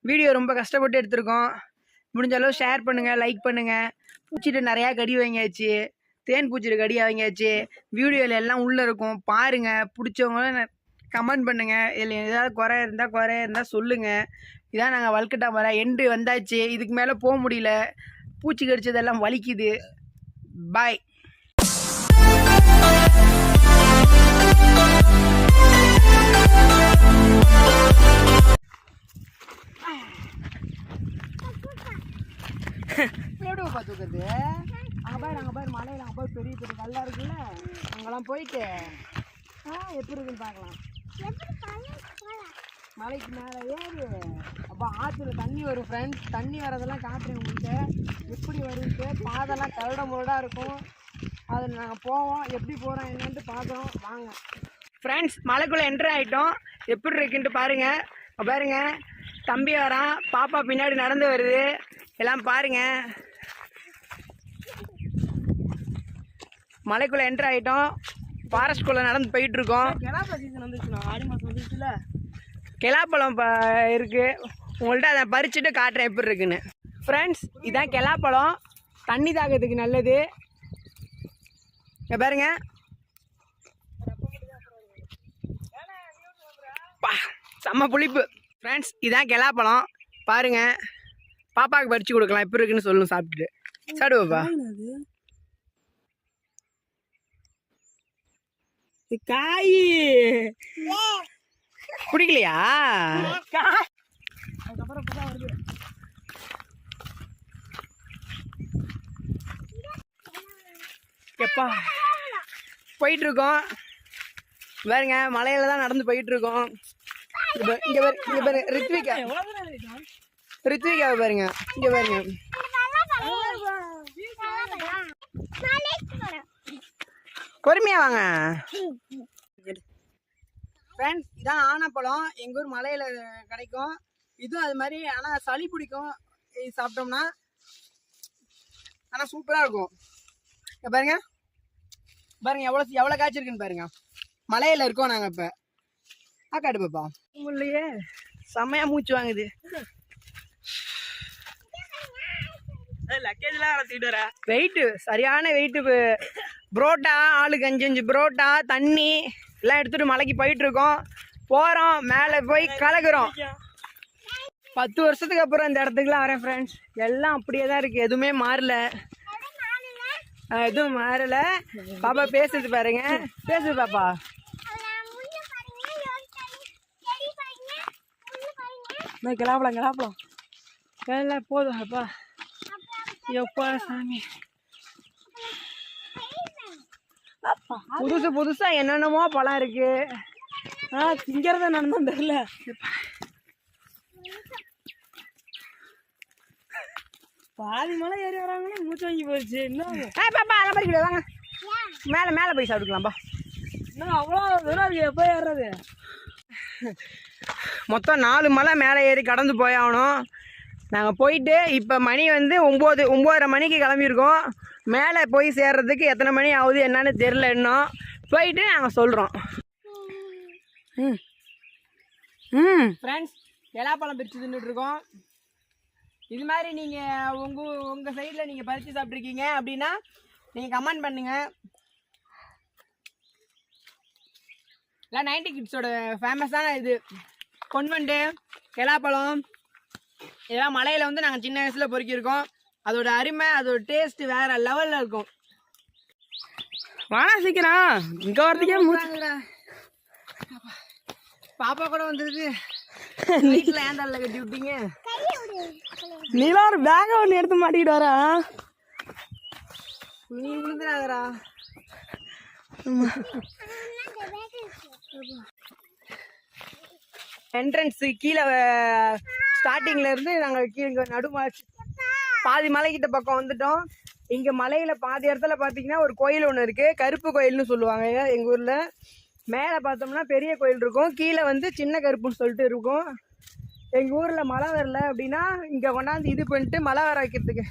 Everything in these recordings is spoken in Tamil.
வீடியோ ரொம்ப கஷ்டப்பட்டு எடுத்திருக்கோம். முடிஞ்ச அளவு ஷேர் பண்ணுங்கள், லைக் பண்ணுங்கள். பூச்சிட்டு நிறையா கடி வாங்கியாச்சு, தேன் பூச்சிட்டு கடி வாங்கியாச்சு. வீடியோவில் எல்லாம் உள்ளே இருக்கும் பாருங்கள். பிடிச்சவங்க கமெண்ட் பண்ணுங்கள். இதில் ஏதாவது குறை இருந்தால் சொல்லுங்கள். இதான் நாங்கள் வல்கட்டா மரம் எண்டு வந்தாச்சு. இதுக்கு மேலே போக முடியல, பூச்சி கடிச்சதெல்லாம் வலிக்குது. பாய். பார்த்துக்கிறது அங்கே பாரு மலையில் அங்கே போய் பெரிய பெரிய கல்லாக இருக்குல்ல, அங்கெல்லாம் போயிட்டு எப்படி இருக்குன்னு பார்க்கலாம். மலைக்கு மேலே ஏறு. அப்போ ஆற்றுல தண்ணி வரும் ஃப்ரெண்ட்ஸ். தண்ணி வரதெல்லாம் காட்டுறேன் உங்கள்கிட்ட எப்படி வருது. பாதெல்லாம் கரட முரடாக இருக்கும். அதில் நாங்கள் போவோம், எப்படி போகிறோம் என்னன்ட்டு பார்க்குறோம் வாங்க ஃப்ரெண்ட்ஸ். மலைக்குள்ளே என்ட்ரு ஆகிட்டோம். எப்படி இருக்குன்ட்டு பாருங்கள். பாருங்கள் தம்பி வரான், பாப்பா பின்னாடி நடந்து வருது. எல்லாம் பாருங்கள். மலைக்குள்ளே என்ட்ரு ஆகிட்டோம். ஃபாரஸ்ட்குள்ளே நடந்து போயிட்டுருக்கோம். கெலாப்பழம் சீசன் வந்துச்சுண்ணா, ஆடி மாதம் வந்துச்சுல. கெலாப்பழம் இருக்குது. உங்கள்கிட்ட அதை பறிச்சுட்டு காட்டுறேன் எப்படி இருக்குன்னு. ஃப்ரெண்ட்ஸ் இதான் கெலாப்பழம், தண்ணி தாகத்துக்கு நல்லது. பாருங்க செம்ம புளிப்பு. ஃப்ரெண்ட்ஸ் இதான் கெலாப்பழம் பாருங்க. பாப்பாவுக்கு பறிச்சு கொடுக்கலாம், எப்படி இருக்குன்னு சொல்லணும் சாப்பிட்டுட்டு. சாப்பிடுவாப்பா. காய் பிடிக்கலையா? எப்பா போயிட்டு இருக்கோம் பாருங்க. மலையில தான் நடந்து போயிட்டு இருக்கோம். இங்க பாருங்க ரித்விகாவை பாருங்க. இங்க பாருங்க பொறுமையா வாங்க ஃப்ரெண்ட்ஸ். இதான் ஆனப்பழம், எங்கள் ஊர் மலையில் கிடைக்கும். இதுவும் அது மாதிரி. ஆனால் சளி பிடிக்கும் இது சாப்பிட்டோம்னா. ஆனால் சூப்பராக இருக்கும். பாருங்க பாருங்க எவ்வளோ காய்ச்சிருக்குன்னு பாருங்க. மலையில் இருக்கோம் நாங்கள் இப்போ. காட்டு பாப்பா. உங்களையே செம்மையா மூச்சு வாங்குது. வெயிட்டு சரியான வெயிட்டு. புரோட்டா ஆளுக்கு 5 புரோட்டா, தண்ணி எல்லாம் எடுத்துட்டு மலைக்கு போயிட்டு இருக்கோம். போறோம், மேலே போய் கலக்குறோம். 10 வருஷத்துக்கு அப்புறம் இந்த இடத்துக்குலாம் வரேன் ஃப்ரெண்ட்ஸ். எல்லாம் அப்படியே தான் இருக்கு, எதுவுமே மாறல. எதுவும் மாறல. பாப்பா பேசுது பாருங்க. பேசுது பாப்பா. கிளாப்பலாம் எல்லாம் போதும். அப்பா எப்பா சாமி. புதுசா என்னென்னமோ பழம் இருக்கு. திங்கிறத என்னன்னு தெரியல. பாதி மலை ஏறி வராங்கன்னா மூச்சு வாங்கி போயிடுச்சு. இன்னும் பாப்பா அதை மாதிரி கிடையாது. வாங்க மேலே போய் சாப்பிட்டுக்கலாம்ப்பா. இன்னும் அவ்வளோ தூரம் இருக்கு. எப்போ ஏறுறது? மொத்தம் 4 மலை மேலே ஏறி கடந்து போயாகணும். நாங்கள் போயிட்டு இப்போ மணி வந்து 9:30 மணிக்கு கிளம்பியிருக்கோம். மேலே போய் சேர்றதுக்கு எத்தனை மணி ஆகுது என்னன்னு தெரில. இன்னும் போயிட்டு நாங்கள் சொல்கிறோம். ஃப்ரெண்ட்ஸ் கெலாப்பழம் பிரித்து தின்னுட்ருக்கோம். இது மாதிரி நீங்கள் உங்கள் சைடில் நீங்கள் பறித்து சாப்பிட்ருக்கீங்க அப்படின்னா நீங்கள் கமெண்ட் பண்ணுங்கள். இல்லை 90 கிட்ஸோட ஃபேமஸான இது கொன்வண்டு, கெலாப்பழம் இதெல்லாம் மலையில் வந்து நாங்கள் சின்ன வயசில் பொறுக்கியிருக்கோம். அதோட அருமை, அதோட டேஸ்ட்டு வேறு லெவலில் இருக்கும். வானா சீக்கிரம் இங்கே வரதுக்கே மூச்சுங்கடா. பாப்பா கூட வந்துருக்கு. வீட்டில் ஏன் தள்ள கட்டி விட்டீங்க? நீலாம் ஒரு பேக்கை ஒன்று எடுத்து மாட்டிக்கிட்டு வரா. நீ விழுந்துடாதரா. என்ட்ரன்ஸு கீழே ஸ்டார்டிங்கில் இருந்து நாங்கள் கீழே பாதி மலைக்கிட்ட பக்கம் வந்துட்டோம். இங்கே மலையில் பாதி இடத்துல பார்த்தீங்கன்னா ஒரு கோயில் ஒன்று இருக்குது. கருப்பு கோயில்னு சொல்லுவாங்க எங்கள் ஊரில். மேலே பார்த்தோம்னா பெரிய கோயில் இருக்கும், கீழே வந்து சின்ன கருப்புன்னு சொல்லிட்டு இருக்கும். எங்கள் ஊரில் மழை வரல அப்படின்னா இங்கே கொண்டாந்து இது பண்ணிட்டு மழை வர வைக்கிறதுக்கு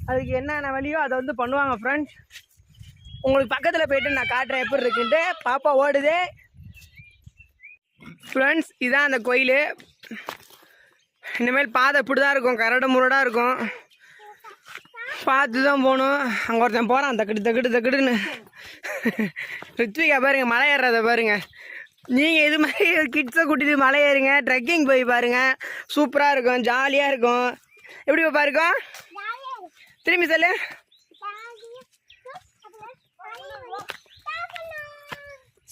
அதுக்கு என்னென்ன வழியோ அதை வந்து பண்ணுவாங்க ஃப்ரெண்ட்ஸ். உங்களுக்கு பக்கத்தில் போய்ட்டு நான் காட்டுறேன் எப்படி இருக்குன்ட்டு. பாப்பா ஓடுது ஃப்ரெண்ட்ஸ். இதுதான் அந்த கோயில். இனிமேல் பாதை இப்படி தான் இருக்கும், கரடு முரடாக இருக்கும். பார்த்து தான் போகணும். அங்கே ஒருத்தன் போகிறான் தக்கடுன்னு. ரித்விகா பாருங்க மலை ஏறுறத பாருங்க. நீங்கள் இது மாதிரி கிட்ஸை கூட்டிட்டு மலை ஏறுங்க, ட்ரெக்கிங் போய் பாருங்க, சூப்பராக இருக்கும், ஜாலியாக இருக்கும். எப்படி பாப்பா இருக்கும்? திரும்பி சொல்லு.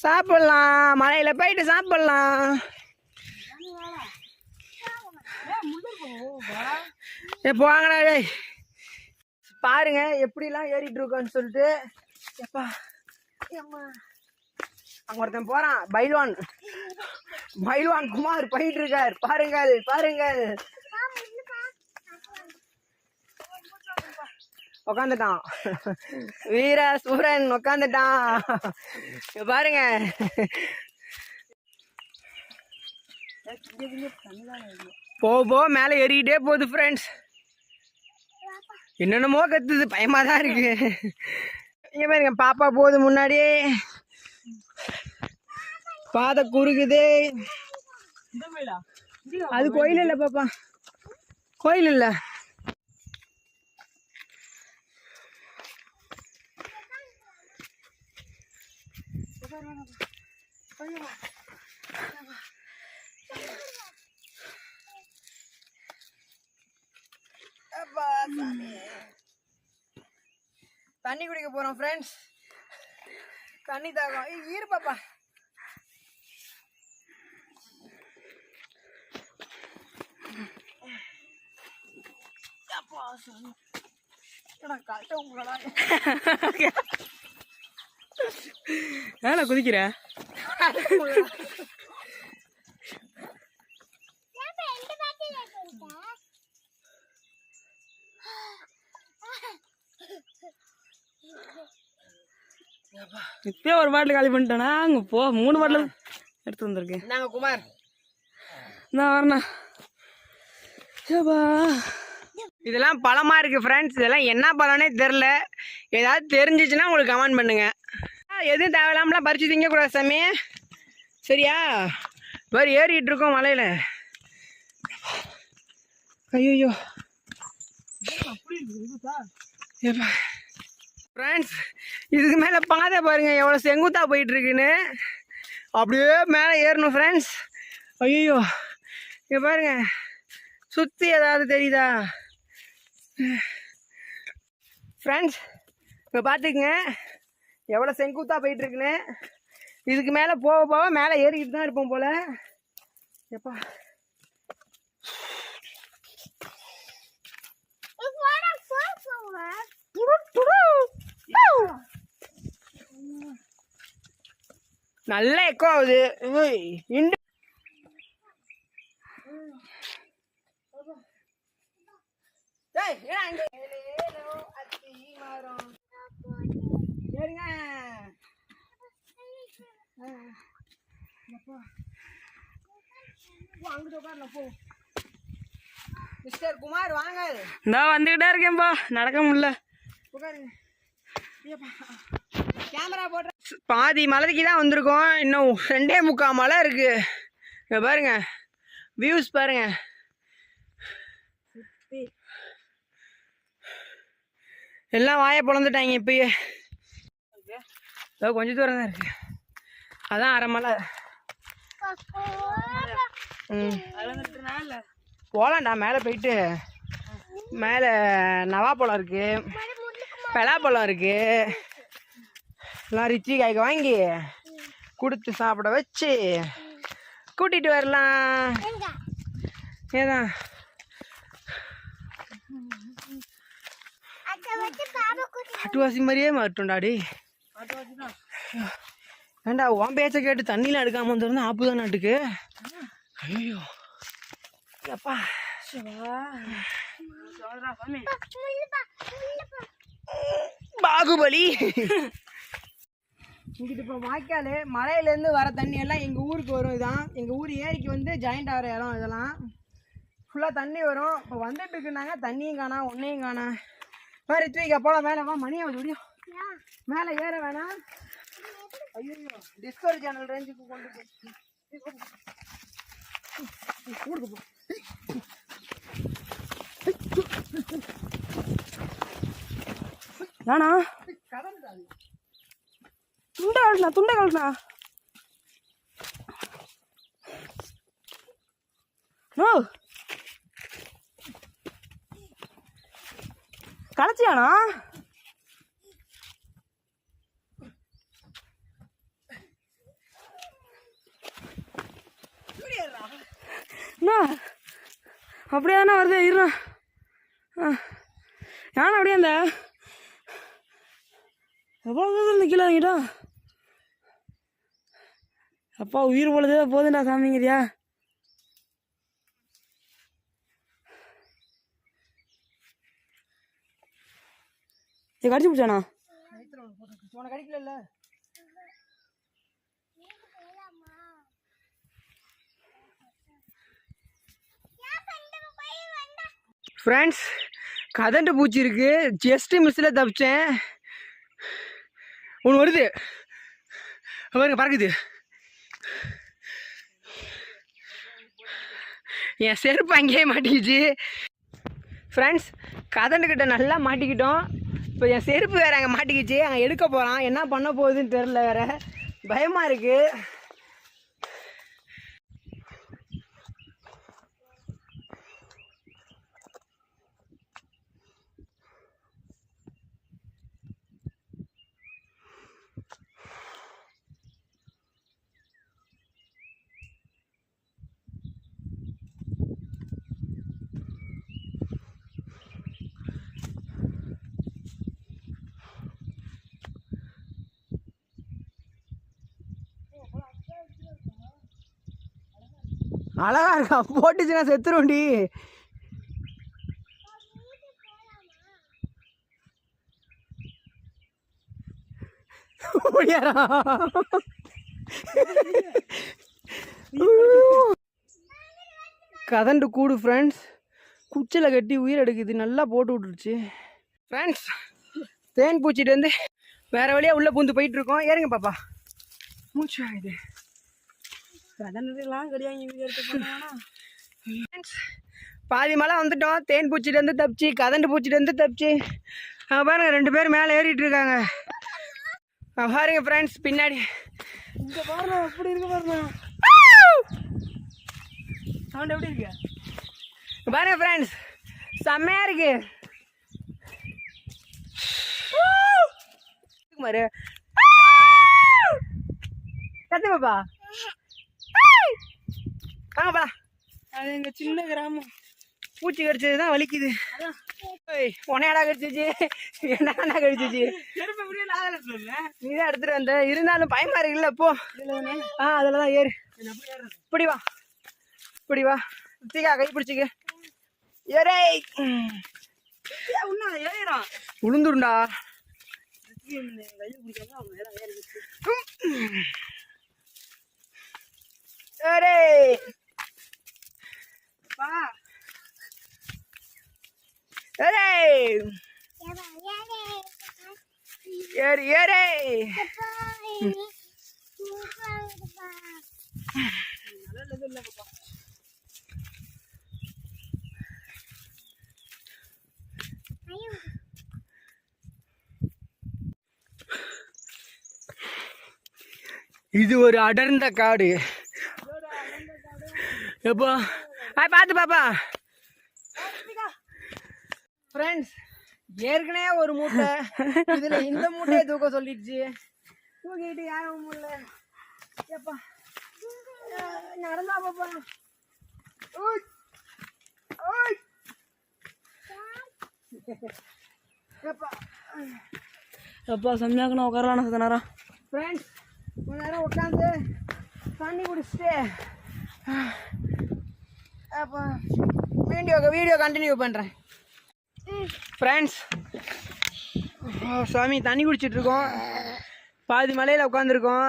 சாப்பிடலாம், மலையில் போயிட்டு சாப்பிடலாம். போங்கடா டேய். பாருங்க எப்படிலாம் ஏறிட்டு இருக்கோன்னு சொல்லிட்டு. எப்பா அங்க ஒருத்தன் போறான், பைல்வான் குமார் போயிட்டு இருக்கார். பாருங்க உக்காந்துட்டான், வீர சூரன் உக்காந்துட்டான். பாருங்க போ மேலே ஏறிக்கிட்டே போகுது ஃப்ரெண்ட்ஸ். என்னென்னமோ கத்துது, பயமா தான் இருக்கு. இங்க பாருங்க பாப்பா போகுது முன்னாடியே, பாதை குறுகுது. அது கோயில் இல்ல பாப்பா, கோயில் இல்ல. தண்ணி குடிக்க போறோம் ஃப்ரெண்ட்ஸ். தண்ணி தாகம் ஈரு பாப்பா. ஏன்னா குதிக்கிற இப்பயே ஒரு பாட்டில் காலி பண்ணிட்டேனா? அங்கே போ 3 பாட்டில் எடுத்து வந்திருக்கேன். நாங்க குமார் நான் வரண்ணா. இதெல்லாம் பழமா இருக்கு ஃப்ரெண்ட்ஸ். இதெல்லாம் என்ன பழம்னே தெரில. ஏதாவது தெரிஞ்சிச்சுன்னா உங்களுக்கு கமெண்ட் பண்ணுங்க. எதுவும் தேவையில்லாமலாம் பறிச்சு திங்கக்கூடாது சாமி, சரியா? வேறு ஏறிட்டு இருக்கோம் மலையில். ஐயோ ஃப்ரெண்ட்ஸ், இதுக்கு மேலே பாதை பாருங்க எவ்வளோ செங்குத்தா போயிட்டு இருக்குன்னு. அப்படியே மேலே ஏறணும் ஃப்ரெண்ட்ஸ். ஐயோ இங்கே பாருங்க, சுற்றி ஏதாவது தெரியுதா ஃப்ரெண்ட்ஸ்? இப்போ பார்த்துக்குங்க எவ்வளோ செங்குத்தா போயிட்டு இருக்குன்னு. இதுக்கு மேலே போக மேலே ஏறிக்கிட்டு தான் இருப்போம் போல. எப்பா நல்ல எக்கோ ஆகுது. மிஸ்டர் குமார் வாங்க. இந்த வந்துகிட்டே இருக்கேன்பா, நடக்க முடியல. கேமரா போடுற பாதி மலைக்கு தான் வந்திருக்கோம். இன்னும் 2.25 மலை இருக்கு. இங்க பாருங்க வியூஸ் பாருங்க. எல்லாம் வாயை பொழந்துட்டாங்க இப்பயே. கொஞ்சம் தூரம் தான் இருக்கு, அதான் 1/2 மலை. போகலாம்டா மேலே போயிட்டு. மேலே நவாப்பழம் இருக்கு, பலாப்பழம் இருக்கு. எல்லாம் ரிச்சி காய்க்கு வாங்கி கொடுத்து சாப்பிட வச்சு கூட்டிட்டு வரலாம். ஏதான் காட்டுவாசி மாதிரியே மாட்டோம்டாடி. ஏண்டா உன் பேச்ச கேட்டு தண்ணியில எடுக்காம வந்துருந்தா ஆப்புதான் நாட்டுக்கு. ஐயோ அப்பா பாகுபலி. இங்கிட்டு இப்போ வாய்க்கால் மலையிலேருந்து வர தண்ணி எல்லாம் எங்கள் ஊருக்கு வரும். இதுதான் எங்கள் ஊர் ஏரிக்கு வந்து ஜாயிண்ட் ஆகிற இடம். இதெல்லாம் ஃபுல்லாக தண்ணி வரும். இப்போ வந்துட்டு இருக்குனாங்க, தண்ணியும் காணா ஒன்றையும் காணா. வேறு ரித்விகா போகலாம், மேலே வா, மணியாக முடியும். மேலே ஏற வேணாம். ஐயோ டிஸ்கவரி சேனல் ரேஞ்சுக்கு கொண்டு போய் ஏண்ணா துண்டை கழட்டினா நோ களைச்சியாண்ணா? அண்ணா அப்படியே தானே வருது இருண்ணா. ஏன்னா அப்படியே அந்த எவ்வளோ தூரம் கீழே வாங்கிட்டா அப்பா உயிர் பொழுதே போதுண்டா சாமிங்கிறியா? இது கடிச்சு பிடிச்சானா? கடிக்கல. ஃப்ரெண்ட்ஸ், கதண்டு பூச்சி இருக்கு. ஜஸ்ட் மிஸ்ஸில் தப்பிச்சேன். ஒன்று வருது பாருங்க, பறக்குது. என் செருப்பு அங்கேயே மாட்டிக்கிச்சு. ஃப்ரெண்ட்ஸ், கதண்டுக்கிட்ட நல்லா மாட்டிக்கிட்டோம். இப்போ என் செருப்பு வேறு அங்கே மாட்டிக்கிச்சு. அங்கே எடுக்க போகிறான். என்ன பண்ண போகுதுன்னு தெரில, வேறு பயமாக இருக்குது. அழகா இருக்கா, போட்டுச்சுன்னா செத்துருண்டி. கதண்டு கூடு ஃப்ரெண்ட்ஸ், குச்சியில் கட்டி உயிர் எடுக்குது. நல்லா போட்டு விட்டுருச்சு ஃப்ரெண்ட்ஸ். தேன் பூச்சிட்டு வந்து வேற வழியாக உள்ளே பூந்து போயிட்டு இருக்கோம். ஏறுங்க பாப்பா, மூச்சு ஆகுது. கதண்டுலாம் கிடையாது. பாதி மலை வந்துட்டோம். தேன் பூச்சிட்டு வந்து தப்பிச்சு, கதண்டு பூச்சிட்டு வந்து தப்பிச்சு. பாருங்க, 2 பேர் மேலே ஏறிட்டு இருக்காங்க. பாருங்க ஃப்ரெண்ட்ஸ், பின்னாடி இங்க பாருங்க எப்படி இருக்கு பாருங்க. சவுண்ட் எப்படி இருக்கு பாருங்க ஃப்ரெண்ட்ஸ், செம்மையா இருக்கு. மாரு கத்து பாப்பா, வாங்கப்பா. அது எங்க சின்ன கிராமம். பூச்சி கடிச்சது தான் வலிக்குது. உனையாடா கடிச்சிச்சு, என்ன கடிச்சிச்சு? நீதான் எடுத்துட்டு வந்த. இருந்தாலும் பயமா இருக்குல்ல. போ, அதுலதான் ஏறு. இப்படி வா, இப்படி வா. தீக்கா கை பிடிச்சிக்க. ஏறே, உளுந்துருண்டா. ஏறே பா, ஏறே ஏறு ஏறே. இது ஒரு அடர்ந்த காடு. எப்போ பார்த்து பாப்பா. ஃப்ரெண்ட்ஸ், ஏற்கனவே ஒரு மூட்டை, இதுல இந்த மூட்டையை தூக்க சொல்லிடுச்சு. தூக்கிட்டு யாரும் முடியல. எப்பா நடந்தா பாப்பா. எப்பா செம்மையாக்கணும் உட்காரலாம் சத்தனாரா. ஃப்ரெண்ட்ஸ், கொஞ்ச நேரம் உட்காந்து தண்ணி குடிச்சிட்டு அப்போ வீடியோ கண்டினியூ பண்ணுறேன். ஃப்ரெண்ட்ஸ், சாமி தண்ணி குடிச்சிட்டு இருக்கோம். பாதி மலையில் உட்காந்துருக்கோம்.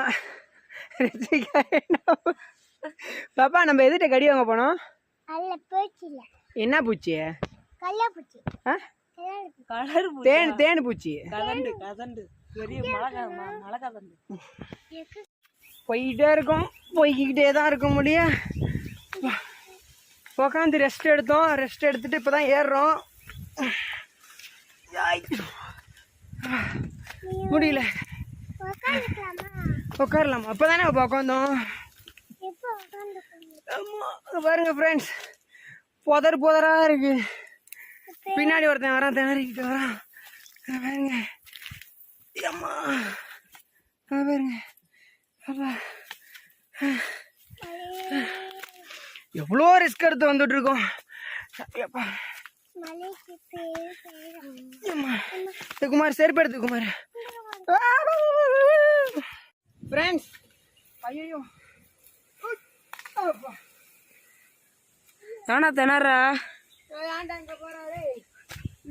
பாப்பா, நம்ம எதுகிட்ட கடி வாங்க போனோம்? என்ன பூச்சி? தேன் பூச்சி. போய்கிட்டே இருக்கும், போய்கிட்டே தான் இருக்க முடியும். உட்காந்து ரெஸ்ட் எடுத்தோம். ரெஸ்ட் எடுத்துட்டு இப்போதான் ஏறுறோம். முடியல. உட்காரலாமா? அப்பதானே உட்காந்தோம். ஆமா பாருங்க ஃப்ரெண்ட்ஸ், புதரா இருக்கு. பின்னாடி ஒருத்தன் வரான், திணறிக்கிட்டு வரான் பாருங்க. அம்மா பாருங்க. அப்பா எவ்வளோ ரிஸ்க் எடுத்து வந்துட்டு இருக்கோம். குமார் செருப்பு எடுத்து குமார். ஃப்ரெண்ட்ஸ் ஐயோ தானா திணறா? ஏன்டா இங்க போறாரு?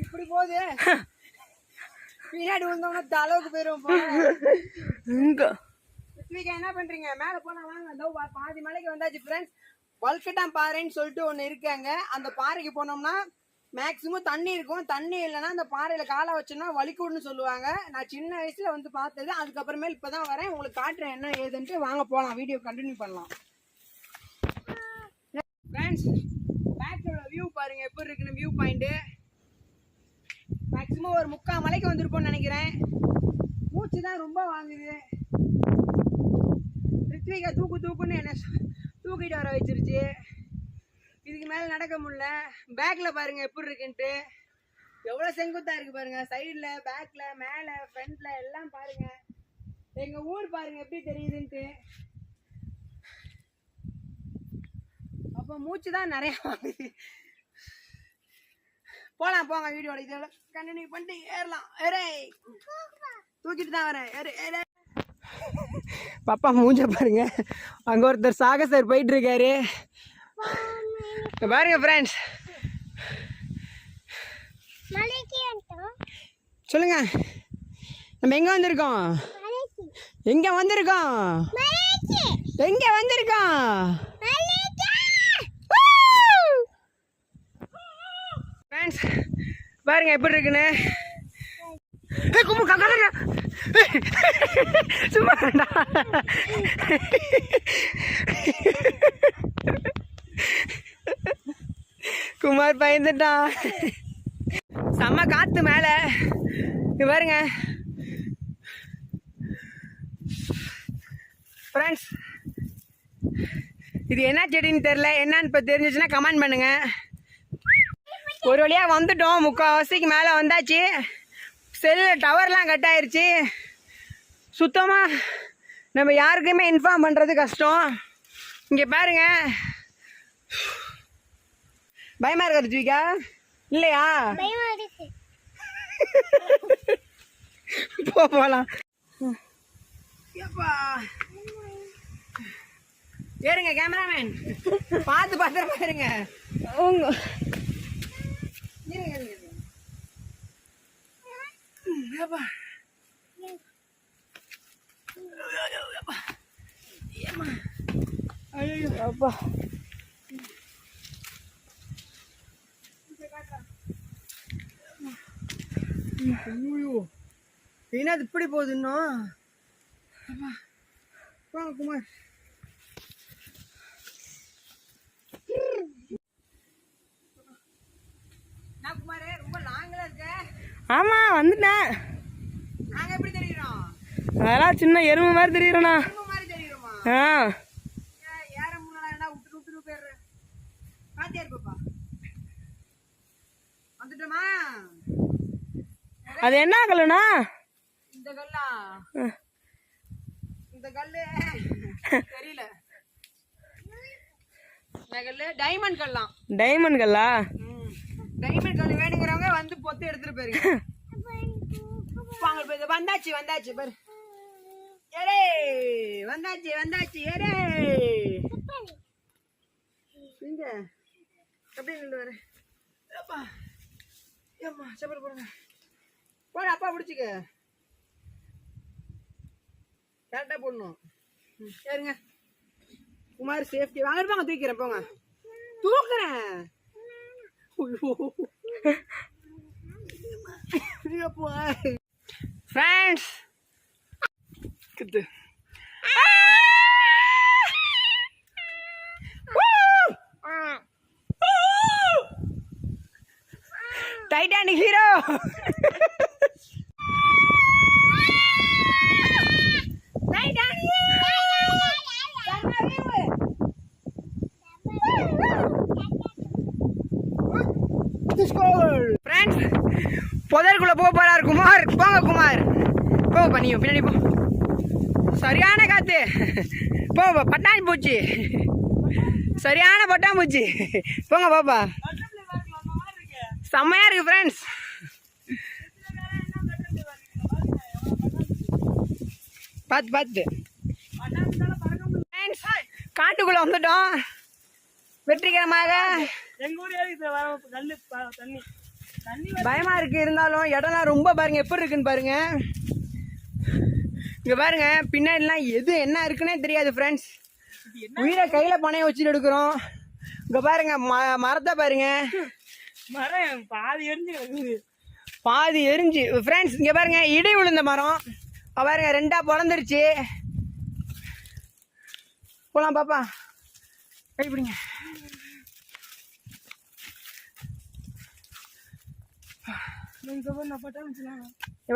இப்படி போகுது. பின்னாடி வந்தவங்க தலைவுக்கு போயிரும். என்ன பண்றீங்க? மேல போனா வாங்க. பாதி மலைக்கு வந்தாச்சு ஃப்ரெண்ட்ஸ். வல்கட்டாம் பாறைன்னு சொல்லிட்டு ஒண்ணு இருக்காங்க. அந்த பாறைக்கு போனோம்னா மேக்சிமம் தண்ணி இருக்கும். தண்ணி இல்லைன்னா அந்த பாறையில காலை வச்சோம்னா வலிக்குன்னு சொல்லுவாங்க. நான் சின்ன வயசுல வந்து பார்த்தது. அதுக்கப்புறமேல இப்பதான் வரேன், உங்களுக்கு காட்டுறேன் என்ன ஏதுன்ட்டு. வாங்க போலாம், வீடியோ கண்டினியூ பண்ணலாம். ஃப்ரெண்ட்ஸ் பேக்கோட வியூ பாருங்க எப்படி இருக்குன்னு. வியூ பாயிண்ட் மேக்சிமம் ஒரு 3/4 மலைக்கு வந்திருப்போம்னு நினைக்கிறேன். மூச்சு தான் ரொம்ப வாங்குது. ரித்விகா தூக்குன்னு என்ன தூக்கிட்டு வர வச்சிருச்சு. இதுக்கு மேல நடக்க முடியல. பேக்ல பாருங்க எப்படி இருக்குன்ட்டு. எவ்வளவு செங்குத்தா இருக்கு பாருங்க. சைடுல, பேக்ல, மேல, ஃப்ரண்ட்ல எல்லாம் பாருங்க. எங்க ஊர் பாருங்க எப்படி தெரியுதுன்ட்டு. அப்ப மூச்சு தான் நிறைய வாங்குது. போலாம் போங்க, வீடியோட இதோட கண்டினியூ பண்ணிட்டு ஏறலாம். தூக்கிட்டு தான் வரேன். பாப்பா மூஞ்ச பாருங்க. அங்க ஒருத்தர் சாகசர் போயிட்டு இருக்காரு பாருங்க ஃப்ரெண்ட்ஸ். சொல்லுங்க, நம்ம எங்க வந்திருக்கோம்? ஃப்ரெண்ட்ஸ் பாருங்க எப்படி இருக்குன்னு. சும்மா குமார் பயந்துட்டான். செம்ம காத்து மேல பாருங்க ஃப்ரெண்ட்ஸ். இது என்ன செடின்னு தெரியல, என்னன்னு இப்போ தெரிஞ்சிச்சுன்னா கமெண்ட் பண்ணுங்க. ஒரு வழியா வந்துட்டோம், 3/4 மேல வந்தாச்சு. செல்ல டவர்லாம் கட் ஆயிருச்சு. சுத்தமா நம்ம யாருக்குமே இன்ஃபார்ம் பண்றது கஷ்டம். இங்க பாருங்க, பயமா இருக்கா ரித்விகா? இல்லையா? போலாம். ஏறுங்க கேமராமேன், பார்த்து பத்திரமா இருங்க. என்னது இப்படி போகுது இன்னும்? குமார் குமாரே ரொம்ப லாங்ல இருக்க. ஆமா வந்துட்டேன். நாங்க எப்படி தெரியுறோம்? அதெல்லாம் சின்ன எருமை மாதிரி தெரியுறேண்ணா. மாதிரி தெரியுமா? ஏற முன்னாடி விட்டு போயிடுற. பாத்தியா இருப்பா வந்துட்டோமா? அது என்ன கல்லுண்ணா? இந்த கல்லா? இந்த கல்லு தெரியல. இந்த கல்லு டைமண்ட் கல்லாம். டைமண்ட் கல்லா? டைமண்ட் கல்லு வேணுங்கிறவங்க வந்து பொத்து எடுத்துட்டு போயிருங்க. வந்தாச்சு பாரு. ஏரே வந்தாச்சு ஏரே. இங்க எப்படி நின்று வர? அப்பா ஏம்மா செப்பல் போடுங்க. போட அப்பா பிடிச்சிக்க. கரெக்டா போடணும். சரிங்க குமார் சேஃப்டி. வாங்க தூக்கிறேன், போங்க தூக்குறேன். ஃப்ரெண்ட்ஸ் டைட்டானிக் ஹீரோ ஃப்ரெண்ட்ஸ், புதருக்குள்ள போக போறாரு குமார். போங்க குமார், போப்பா, நீ பின்னாடி போ. சரியான காத்து, போப்பா. பட்டாணி பூச்சி, சரியான பட்டாம்பூச்சி. போங்க பாப்பா, செம்மையா இருக்கு ஃப்ரெண்ட்ஸ். பார்த்து பார்த்து காட்டுக்குள்ள வந்துட்டோம் வெற்றிகரமாக. பயமா இருக்கு, இருந்தாலும் இடம்லாம் ரொம்ப பாருங்க எப்படி இருக்குன்னு பாருங்க. இங்க பாருங்க, பின்னாடிலாம் எது என்ன இருக்குன்னே தெரியாது ஃப்ரெண்ட்ஸ். உயிரை கையில பணைய வச்சுட்டு எடுக்கிறோம். இங்க பாருங்க, மரத்தை பாருங்க, மரம் பாதி எரிஞ்சு பாதி எரிஞ்சு ஃப்ரெண்ட்ஸ். இங்க பாருங்க, இடி விழுந்த மரம் பாருங்க, ரெண்டா பிறந்துருச்சு. போலாம் பாப்பா, கைப்பிடிங்க.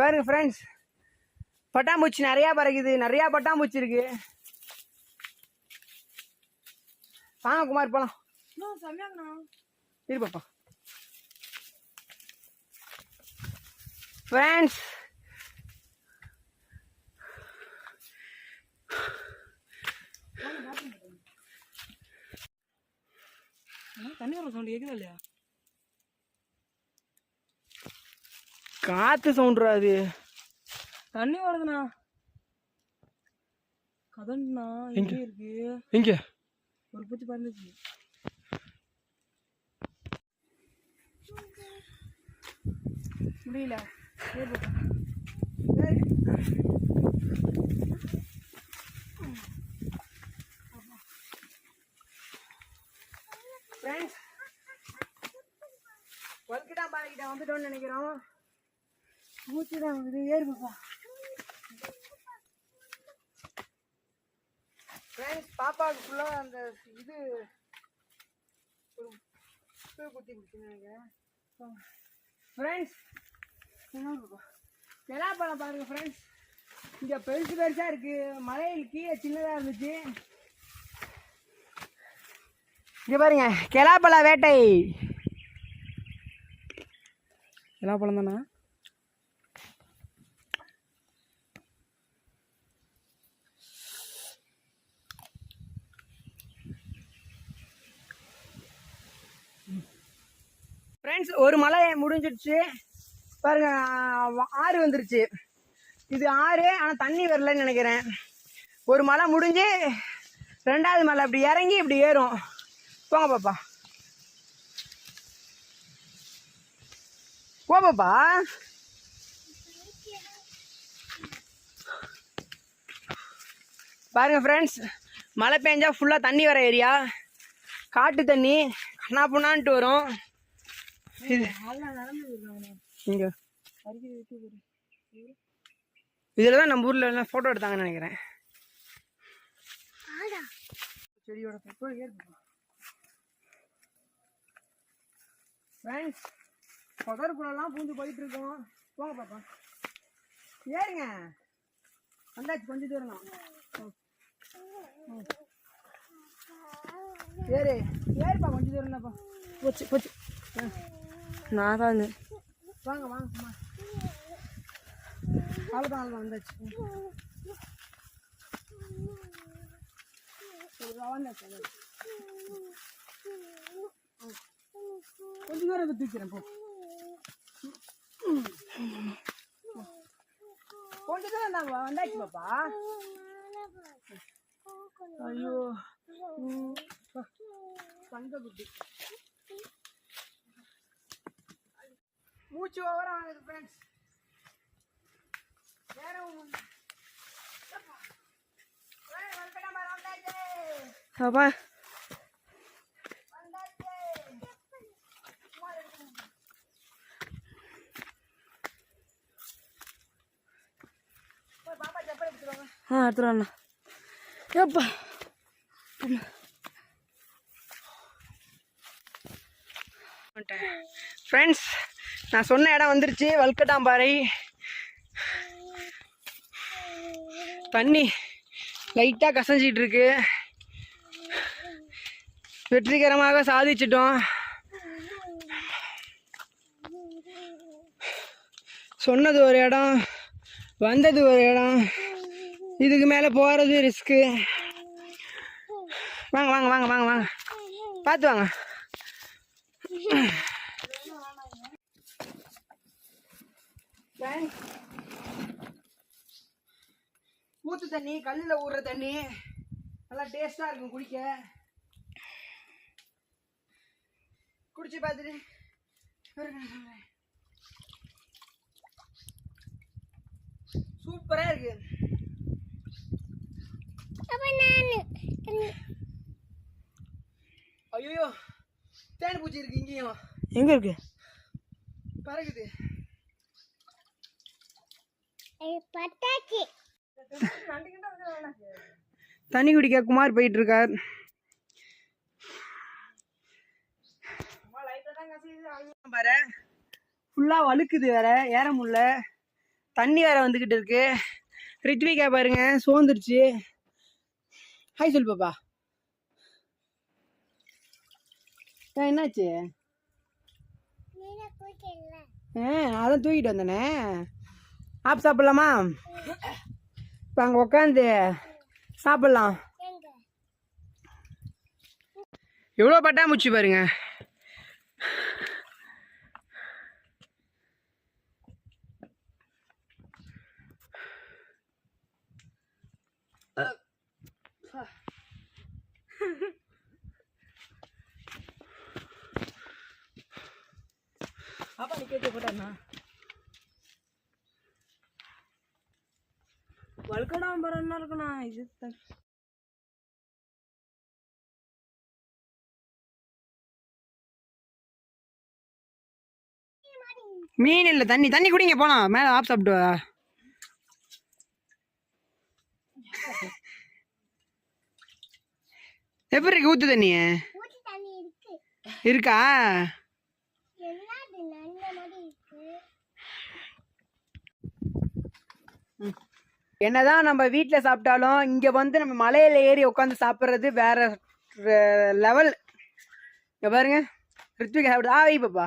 பாருங்க ஃப்ரெண்ட்ஸ், பட்டாம்பூச்சி நிறைய பறக்குது, நிறைய பட்டாம்பூச்சி இருக்கு. வாங்க குமார் போலாம். இரு பாப்பா. ஃப்ரெண்ட்ஸ், தண்ணி வர சவுண்ட் கேக்குதா இல்லையா? காத்து சவுண்ட்ரா அது. தண்ணி வருதுண்ணா. கதண்ணா எங்க இருக்கு? எங்க ஒரு பூச்சி பறந்துச்சு. முடியல. ஃப்ரெண்ட்ஸ், வல்கிட்டா பாறைக்கிட்ட வந்துட்டோம்னு நினைக்கிறோம். மூச்சு தான் வந்து ஏறுப்பா. ஃப்ரெண்ட்ஸ், பாப்பாவுக்கு ஃபுல்லாக அந்த இது ஒரு குத்தி பிடிச்சுன்னு நினைக்கிறேன். ஃப்ரெண்ட்ஸ், நிலாப்பழம் பாருங்க ஃப்ரெண்ட்ஸ், இங்கே பெருசு பெருசாக இருக்குது. மலையில் கீழே சின்னதாக இருந்துச்சு. இங்கே பாருங்க, கெலாப்பழ வேட்டை. நிலாப்பழம் தானே? ஃப்ரெண்ட்ஸ், ஒரு மலை முடிஞ்சிடுச்சு பாருங்க. ஆறு வந்துருச்சு. இது ஆறு, ஆனால் தண்ணி வரலன்னு நினைக்கிறேன். ஒரு மலை முடிஞ்சு ரெண்டாவது மலை இப்படி இறங்கி இப்படி ஏறும். போங்க பாப்பா, போ பாப்பா. பாருங்க ஃப்ரெண்ட்ஸ், மழை பெஞ்சா ஃபுல்லாக தண்ணி வர ஏரியா. காட்டு தண்ணி கண்ணா புண்ணான்ட்டு வரும். இது இங்கே இதில் தான் நம்ம ஊரில் எல்லாம் ஃபோட்டோ எடுத்தாங்கன்னு நினைக்கிறேன். செடியோட ஃப்ரெண்ட்ஸ், புதருக்குள்ளெல்லாம் பூந்து போயிட்டு இருக்கோம். போங்க பாப்பா, ஏறுங்க. வந்தாச்சு, கொஞ்சம் தூரம் தான். ஏறு ஏறுப்பா, கொஞ்சம் தூரம் தான்ப்பா. போச்சு போச்சு. நான் தான் வாங்க வாங்க சும்மா. அவ்வளோதான் அவ்வளோதான், வந்தாச்சு. கொஞ்சம் தூரம் தூக்கிறேன் போ. கொஞ்சம் தூரம் தான் வந்தாச்சு பாப்பா. ஐயோ தங்க குட்டி, மூச்சு ஓவரா ஆகுது ஃப்ரெண்ட்ஸ். வேற அப்பா எடுத்துருவாண்ணா. எப்பா ஃப்ரெண்ட்ஸ், நான் சொன்ன இடம் வந்துருச்சு, வல்கட்டாம்பாறை. தண்ணி லைட்டாக கசஞ்சிட்டு இருக்கு. வெற்றிகரமாக சாதிச்சிட்டோம். சொன்னது ஒரு இடம், வந்தது ஒரு இடம். இதுக்கு மேலே போகிறது ரிஸ்க்கு. வாங்க வாங்க வாங்க வாங்க வாங்க, பார்த்து வாங்க. ஊற்று தண்ணி, கல்லில் ஊறுற தண்ணி நல்லா டேஸ்டாக இருக்கும் குடிக்க. குடிச்சு பார்த்துட்டு சூப்பராக இருக்கு. ஐயோ, தேன் பூச்சி இருக்கு இங்கேயும். எங்க இருக்கு? பறக்குது. தண்ணி குடிக்க குமார் போயிட்டு இருக்கார். பாரு, ஃபுல்லா வழுக்குது, வேற ஏற முடியல. தண்ணி வேற வந்துகிட்டு இருக்கு. ரித்விகா பாருங்க சோர்ந்துருச்சு. ஹாய் சொல்லு பாப்பா. என்னாச்சு? அதான் தூக்கிட்டு வந்தேனே. ஆப் சாப்பிடலாமா? இப்போ அங்கே உட்காந்து சாப்பிடலாம். எவ்வளோ பட்டாம்பூச்சி பாருங்க. அப்பா நீ கேட்டு போட்டா வழுக்கடாம போறா இருக்குண்ணா. இது மீன் இல்லை, தண்ணி. தண்ணி குடிங்க போலாம். மேலே ஆப் சாப்பிட்டு எப்படி இருக்கு ஊத்து தண்ணி? இருக்கா? என்னதான் நம்ம வீட்டில் சாப்பிட்டாலும் இங்கே வந்து நம்ம மலையில ஏறி உட்காந்து சாப்பிட்றது வேற லெவல். இங்கே பாருங்க, ரித்விகா சாப்பிடுது. வை பாப்பா.